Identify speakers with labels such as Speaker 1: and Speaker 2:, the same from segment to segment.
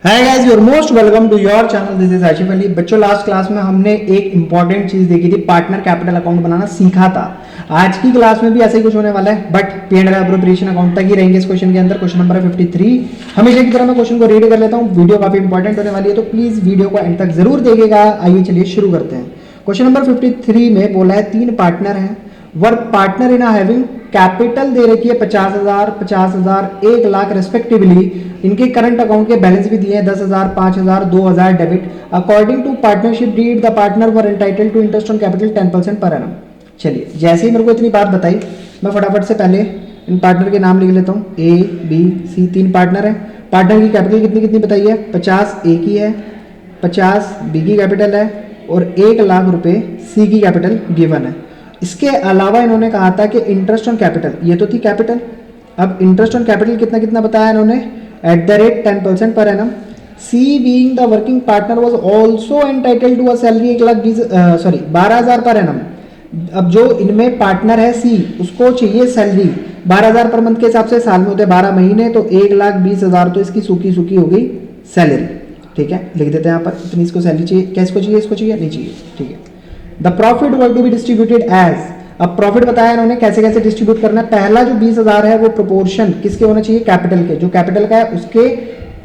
Speaker 1: Hi guys, you're most welcome to your channel. This is Ashif Ali. बच्चों, last class में हमने एक इंपॉर्टेंट चीज देखी थी, पार्टनर कैपिटल अकाउंट बनाना सीखा था। आज की क्लास में भी ऐसे ही कुछ होने वाला है, but P and L appropriation account तक ही रहेंगे इस क्वेश्चन के अंदर। Question number 53। हमेशा की तरह मैं क्वेश्चन को रीड कर लेता हूँ। वीडियो काफी इंपॉर्टेंट होने वाली है, तो प्लीज वीडियो को एंड तक जरूर देखिएगा। आइए चलिए शुरू करते हैं। क्वेश्चन नंबर 53 में बोला है तीन पार्टनर हैं, work partner in having capital दे रखी है 50,000, 50,000, 1,00,000 रेस्पेक्टिवली। इनके करंट अकाउंट के बैलेंस भी दिए हैं 10,000, 5,000, 2,000 debit. According to partnership deed the partner were entitled to interest on capital 10% per annum. चलिए, जैसे ही मेरे को इतनी बात बताई, मैं फटाफट से पहले इन पार्टनर के नाम लिख लेता हूँ। ए, बी, सी, तीन पार्टनर है। पार्टनर की कैपिटल कितनी कितनी बताई है? 50 ए की है, 50 बी की कैपिटल है और 1,00,000 रुपए सी की कैपिटल गिवन है। इसके अलावा इन्होंने कहा था कि इंटरेस्ट ऑन कैपिटल, ये तो थी कैपिटल। अब इंटरेस्ट ऑन कैपिटल कितना कितना बताया इन्होंने? At the rate 10% per annum. C being the working partner was also entitled to a salary 12,000 per annum. अब जो इनमें पार्टनर है सी, उसको चाहिए सैलरी 12,000 पर मंथ के हिसाब से। साल में होते 12 महीने, तो 1,20,000 तो इसकी सूखी सूखी हो गई सैलरी। ठीक है, लिख देते हैं यहाँ पर। इतनी इसको सैलरी चाहिए। क्या इसको चाहिए? इसको चाहिए? नहीं चाहिए। ठीक है। The profit were to be distributed as. अब प्रॉफिट बताया इन्होंने कैसे कैसे डिस्ट्रीब्यूट करना है। पहला जो 20,000 है वो प्रोपोर्शन किसके होना चाहिए? कैपिटल के। जो कैपिटल का है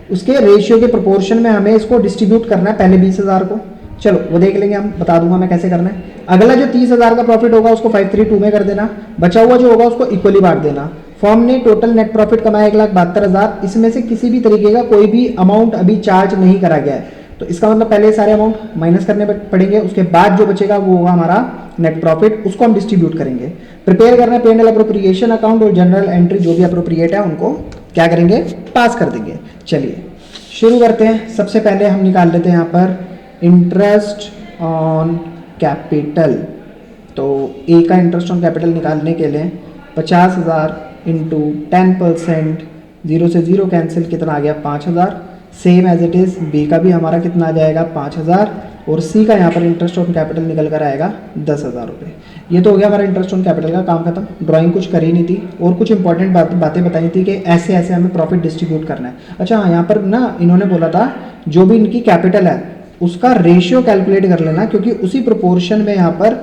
Speaker 1: उसके रेशियो के प्रोपोर्शन में हमें इसको डिस्ट्रीब्यूट करना है, पहले 20,000 को। चलो वो देख लेंगे, हम बता दूंगा मैं कैसे करना है। अगला जो 30,000 का प्रॉफिट होगा उसको 532 में कर देना। बचा हुआ जो होगा उसको इक्वली बांट देना। फर्म ने टोटल नेट प्रॉफिट कमाया 1,72,000। इसमें से किसी भी तरीके का कोई भी अमाउंट अभी चार्ज नहीं करा गया है, तो इसका मतलब पहले सारे अमाउंट माइनस करने पड़ेंगे। उसके बाद जो बचेगा वो होगा हमारा नेट प्रॉफिट, उसको हम डिस्ट्रीब्यूट करेंगे। प्रिपेयर करना है P and L appropriation account और जनरल एंट्री जो भी अप्रोप्रिएट है उनको क्या करेंगे? पास कर देंगे। चलिए शुरू करते हैं। सबसे पहले हम निकाल लेते हैं यहाँ पर इंटरेस्ट ऑन कैपिटल। तो ए का इंटरेस्ट ऑन कैपिटल निकालने के लिए 50,000 इंटू 10%, 0 से 0 कैंसिल, कितना आ गया? 5,000। Same as it is B का भी हमारा कितना आ जाएगा? 5,000। और सी का यहाँ पर इंटरेस्ट ऑन कैपिटल निकल कर आएगा 10,000 रुपये। ये तो हो गया हमारा इंटरेस्ट ऑन कैपिटल का काम खत्म। ड्राइंग कुछ करी नहीं थी और कुछ इंपॉर्टेंट बातें बताई थी कि ऐसे ऐसे हमें प्रॉफिट डिस्ट्रीब्यूट करना है। अच्छा हाँ, यहाँ पर ना इन्होंने बोला था जो भी इनकी कैपिटल है उसका रेशियो कैलकुलेट कर लेना, क्योंकि उसी प्रोपोर्शन में यहाँ पर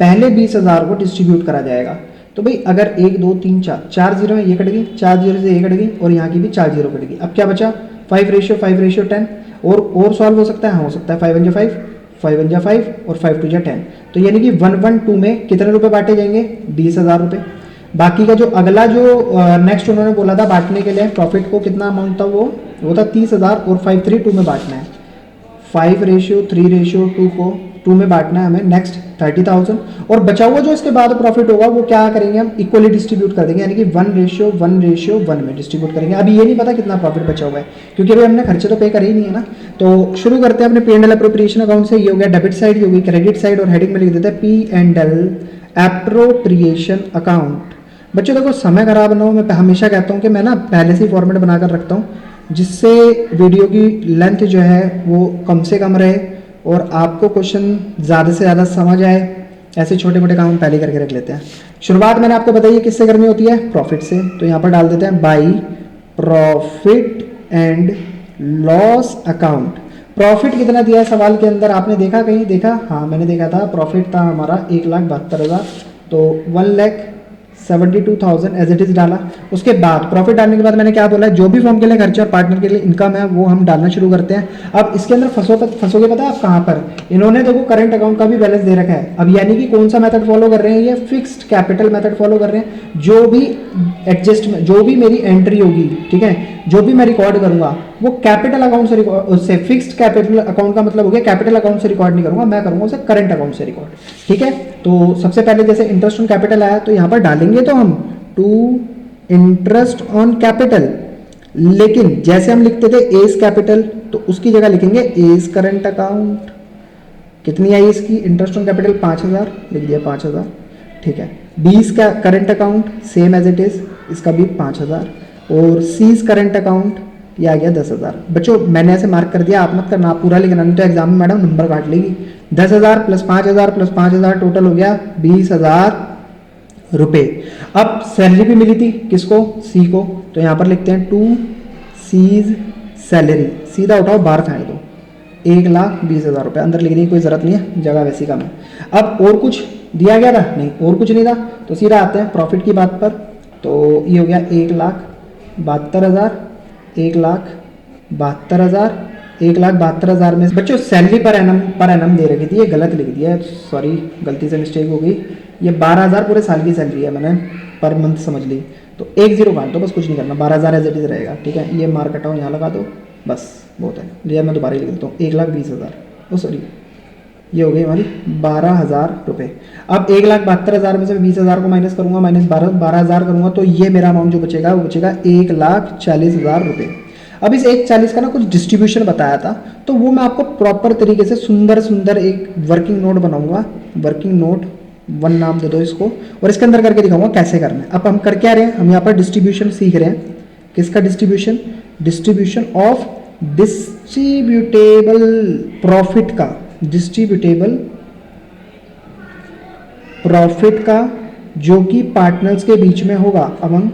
Speaker 1: पहले 20,000 को डिस्ट्रीब्यूट करा जाएगा। तो भाई अगर 1 2 3 4 जीरो में ये कट गई, 4 जीरो से ये कट गई और यहाँ की भी 4 जीरो कट गई। अब क्या बचा? 5:10। और सॉल्व हो सकता है? हाँ हो सकता है। 5 1 5, 5 1 5 और 5 2 10। तो यानी कि 112 में कितने रुपए बांटे जाएंगे? 20,000 रुपये। बाकी का जो अगला जो नेक्स्ट उन्होंने बोला था बांटने के लिए प्रॉफिट को, कितना अमाउंट था वो था 30,000 और 532 में बांटना है। 5:3:2 को 2 में बांटना है हमें। नेक्स्ट 30,000 और बचा हुआ जो इसके बाद प्रॉफिट होगा वो क्या करेंगे? हम इक्वली डिस्ट्रीब्यूट कर देंगे, यानी कि 1:1:1 में डिस्ट्रीब्यूट करेंगे। अभी ये नहीं पता कितना प्रॉफिट बचा हुआ है, क्योंकि अभी हमने खर्चे तो पे करे ही नहीं है ना। तो शुरू करते हैं अपने P and L appropriation account से। ये हो गया डेबिट साइड, ये हो गई क्रेडिट साइड, और हेडिंग में लिख देते हैं P and L appropriation account. बच्चों देखो, समय खराब ना हो, मैं हमेशा कहता हूँ कि मैं ना पहले से ही फॉर्मेट बनाकर रखता हूँ, जिससे वीडियो की लेंथ जो है वो कम से कम रहे और आपको क्वेश्चन ज़्यादा से ज़्यादा समझ आए। ऐसे छोटे मोटे काम हम पहले करके रख लेते हैं। शुरुआत मैंने आपको बताई किससे करनी होती है? प्रॉफिट से। तो यहाँ पर डाल देते हैं by profit and loss account. Profit कितना दिया है सवाल के अंदर? आपने देखा? कहीं देखा? हाँ मैंने देखा था। प्रॉफिट था हमारा 1,72,000, तो 1,72,000 एज इट इज डाला। उसके बाद प्रॉफिट डालने के बाद मैंने क्या बोला? जो भी फॉर्म के लिए खर्चा और पार्टनर के लिए इनकम है वो हम डालना शुरू करते हैं। अब इसके अंदर फंसोगे पता है आप कहाँ पर? इन्होंने देखो करंट अकाउंट का भी बैलेंस दे रखा है। अब यानी कि कौन सा मेथड फॉलो कर रहे हैं? ये फिक्स्ड कैपिटल मेथड फॉलो कर रहे हैं। जो भी एडजस्टमेंट, जो भी मेरी एंट्री होगी, ठीक है, जो भी मैं रिकॉर्ड करूंगा वो कैपिटल अकाउंट से फिक्स्ड कैपिटल अकाउंट का मतलब हो गया कैपिटल अकाउंट से रिकॉर्ड नहीं करूंगा, मैं करूंगा उसे करंट अकाउंट से रिकॉर्ड। ठीक है, तो सबसे पहले जैसे इंटरेस्ट ऑन कैपिटल आया तो यहाँ पर डालेंगे तो हम टू इंटरेस्ट ऑन कैपिटल, लेकिन जैसे हम लिखते थे एज कैपिटल तो उसकी जगह लिखेंगे एज करंट अकाउंट। कितनी आई इसकी इंटरेस्ट ऑन कैपिटल? 5,000 लिख दिया, 5,000। ठीक है, बीस का current account same as it is, इसका भी 5,000। और सीज करंट अकाउंट ये आ गया 10,000। बच्चों मैंने ऐसे मार्क कर दिया, आप मत करना, आप पूरा लिखना, नहीं तो एग्जाम में मैडम नंबर काट लेगी। 10,000 प्लस 5,000 प्लस 5,000 टोटल हो गया 20,000 रुपए। अब सैलरी भी मिली थी किसको? सी को, तो यहाँ पर लिखते हैं टू सीज सैलरी, सीधा उठाओ बाहर फेंक दो, 1,20,000 रुपये अंदर लिखने की कोई ज़रूरत नहीं है, जगह वैसी कम है। अब और कुछ दिया गया था नहीं, और कुछ नहीं था, तो सीधा आते हैं प्रॉफिट की बात पर। तो ये हो गया 1,72,000, 1,72,000, 1,72,000 में बच्चों सैलरी पर एनम दे रखी थी, ये गलत लिख दिया है, सॉरी गलती से मिस्टेक हो गई। ये 12,000 पूरे साल की सैलरी है, मैंने पर मंथ समझ ली। तो 1 0 काट दो, बस कुछ नहीं करना, 12,000 एज इट इज रहेगा, ठीक है। ये मार्क हटाओ, यहाँ लगा दो, बस बहुत है। लिया, मैं दोबारा लिख देता हूँ 1,20,000, ओ सॉरी ये हो गई हमारी 12,000 रुपये। अब 1,72,000 में से 20,000 को माइनस करूँगा, माइनस 12,000 करूँगा, तो ये मेरा अमाउंट जो बचेगा वो बचेगा 1,40,000 रुपये। अब इस 1,40 का ना कुछ डिस्ट्रीब्यूशन बताया था, तो वो मैं आपको प्रॉपर तरीके से सुंदर एक वर्किंग नोट बनाऊंगा, वर्किंग नोट 1 नाम दे दो इसको, और इसके अंदर करके दिखाऊंगा कैसे करना है। अब हम कर क्या रहे हैं, हम यहाँ पर डिस्ट्रीब्यूशन सीख रहे हैं। किसका distribution? Distribution of distributable profit का, डिस्ट्रीब्यूटेबल प्रॉफिट का, जो कि पार्टनर्स के बीच में होगा, अमंग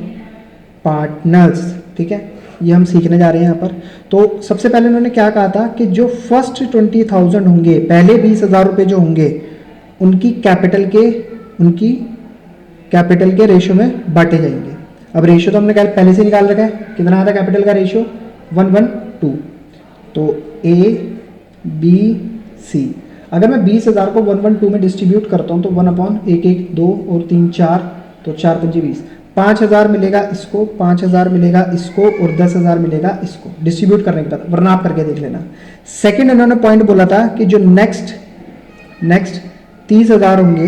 Speaker 1: पार्टनर्स, ठीक है। ये हम सीखने जा रहे हैं यहाँ पर। तो सबसे पहले उन्होंने क्या कहा था कि जो फर्स्ट 20,000 होंगे, पहले 20,000 रुपये जो होंगे, उनकी कैपिटल के रेशो में बांटे जाएंगे। अब रेशो तो हमने पहले से निकाल रखा है, कितना आता है कैपिटल का रेशो? 1:2। तो ABC, अगर मैं 20,000 को 1:2 में डिस्ट्रीब्यूट करता हूँ तो 1/1, 2 और 3 4, तो 4 5 20, 5,000 मिलेगा इसको, 5,000 मिलेगा इसको, और 10,000 मिलेगा इसको डिस्ट्रीब्यूट करने के बाद, वरना आप करके देख लेना। सेकंड इन्होंने पॉइंट बोला था कि जो नेक्स्ट 30,000 होंगे,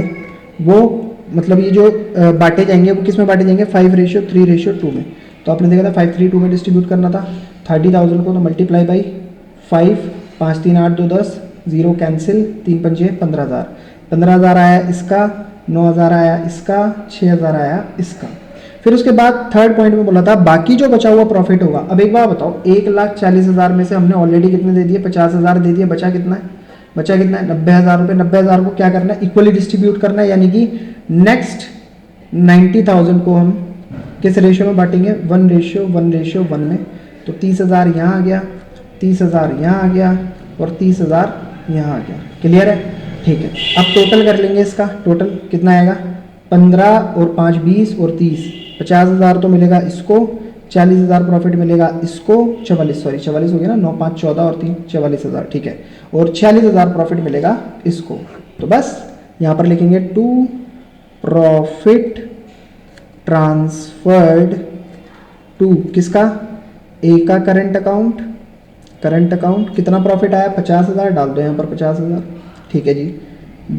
Speaker 1: वो मतलब ये जो बांटे जाएंगे वो किस में बांटे जाएंगे? 5:3:2 में। तो आपने देखा था 5:3:2 में डिस्ट्रीब्यूट करना था। 30,000 को तो मल्टीप्लाई बाई 5, 5 3 8 2 10, 0 कैंसिल, 3 5 15,000, 15,000 आया इसका, 9,000 आया इसका, 6,000 आया इसका। फिर उसके बाद थर्ड पॉइंट में बोला था बाकी जो बचा हुआ प्रॉफिट होगा। अब एक बार बताओ, 1,40,000 में से हमने ऑलरेडी कितने दे दिए? 50,000 दे दिए, बचा कितना है? 90,000 रुपये। 90,000 को क्या करना है? इक्वली डिस्ट्रीब्यूट करना है, यानी कि नेक्स्ट 90,000 को हम किस रेशियो में बांटेंगे? 1:1:1 में। तो 30,000 यहाँ आ गया, 30,000 यहाँ आ गया, और 30,000 यहाँ आ गया। क्लियर है? ठीक है। अब टोटल कर लेंगे इसका, टोटल कितना आएगा? 15 और 5 20 और 30, 50,000 तो मिलेगा इसको, 40,000 प्रॉफिट मिलेगा इसको, 44 हो गया ना, 9 5 14 और 3 44,000, ठीक है। और 46,000 प्रॉफिट मिलेगा इसको। तो बस यहाँ पर लिखेंगे टू प्रॉफिट ट्रांसफर्ड टू किसका? ए का करंट अकाउंट कितना प्रॉफिट आया? 50,000 डाल दो यहाँ पर, 50,000, ठीक है जी।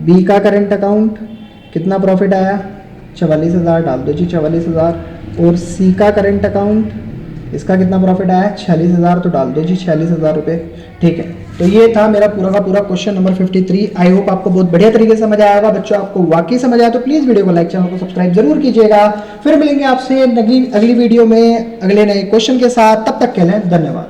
Speaker 1: बी का करंट अकाउंट कितना प्रॉफिट आया? 44,000 डाल दो जी, 44,000। और सी का करंट अकाउंट, इसका कितना प्रॉफिट आया? 46,000, तो डाल दो जी 46,000 रुपये, ठीक है। तो ये था मेरा पूरा का पूरा क्वेश्चन नंबर 53। आई होप आपको बहुत बढ़िया तरीके से समझ आया होगा। बच्चों आपको वाकई समझ आया तो प्लीज़ वीडियो को लाइक, चैनल को सब्सक्राइब जरूर कीजिएगा। फिर मिलेंगे आपसे अगली वीडियो में अगले नए क्वेश्चन के साथ। तब तक के लिए धन्यवाद।